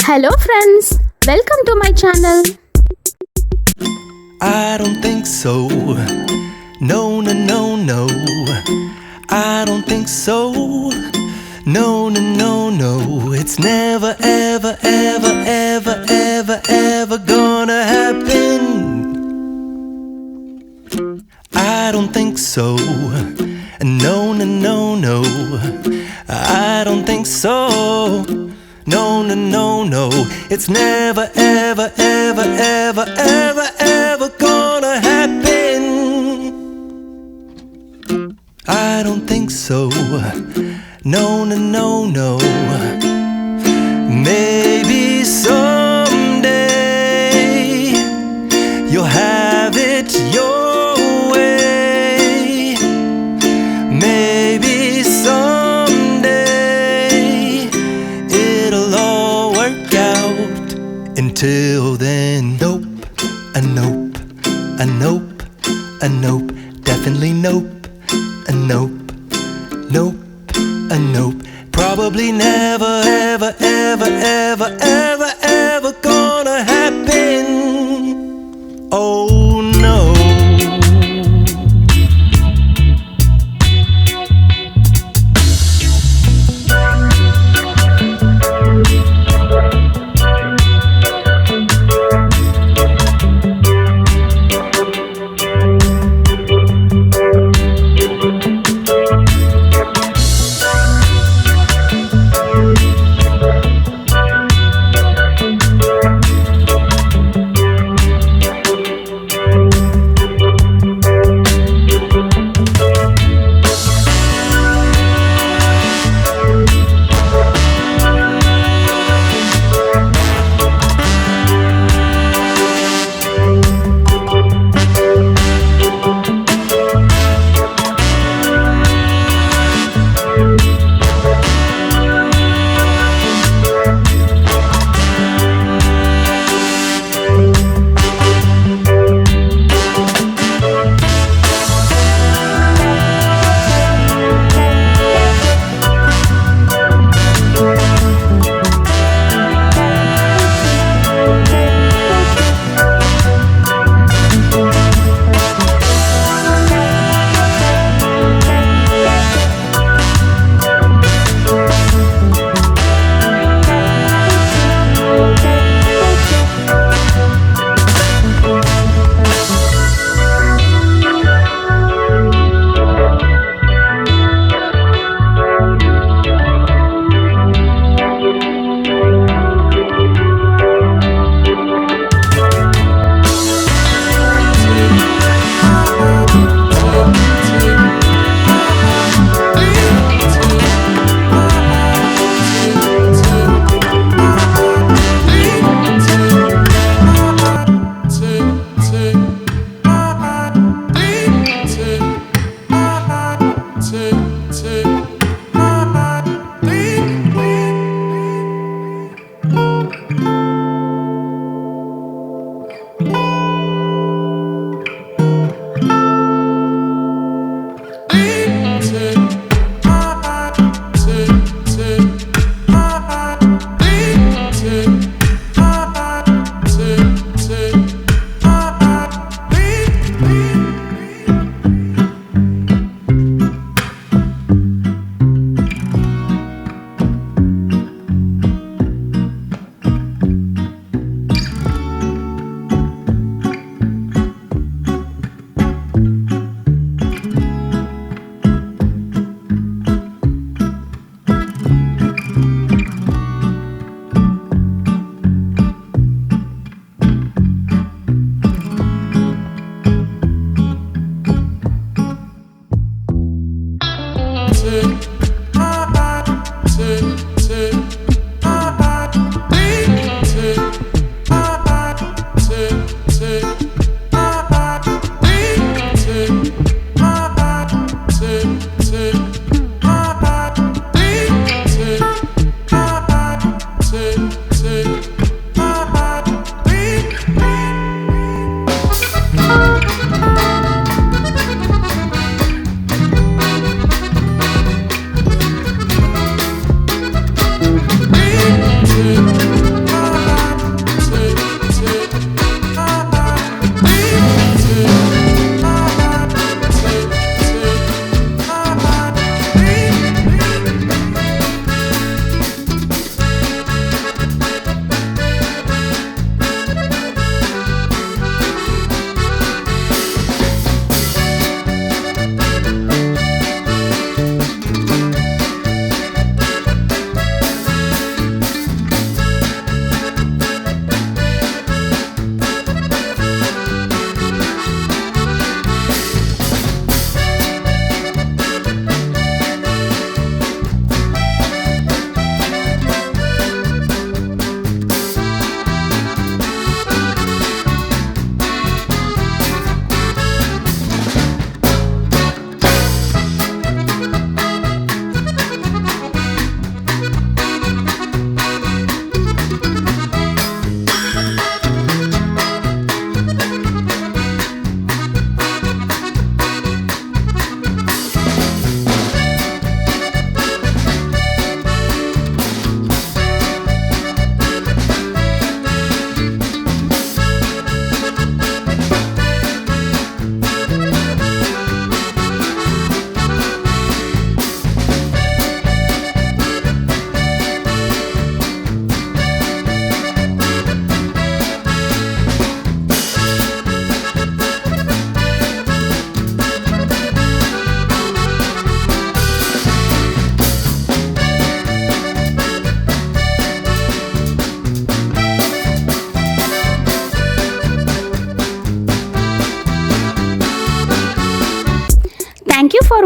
Hello friends, welcome to my channel. I don't think so. No, no, no, no. I don't think so. No, no, no, no. It's never, ever, ever, ever, ever, ever gonna happen. I don't think so. No, no, no, no. I don't think so. No, no, no, no. It's never, ever, ever, ever, ever, ever gonna happen. I don't think so. No, no, no, no. Maybe someday you'll have it your way. Maybe someday it'll all work out. Until then, nope, a nope, a nope, a nope, definitely nope, a nope, nope, a nope. Probably never, ever, ever, ever, ever, ever gonna happen. Oh no.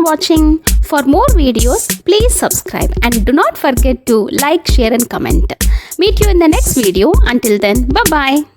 for watching. For more videos, please subscribe and do not forget to like, share and comment. Meet you in the next video. Until then, bye-bye.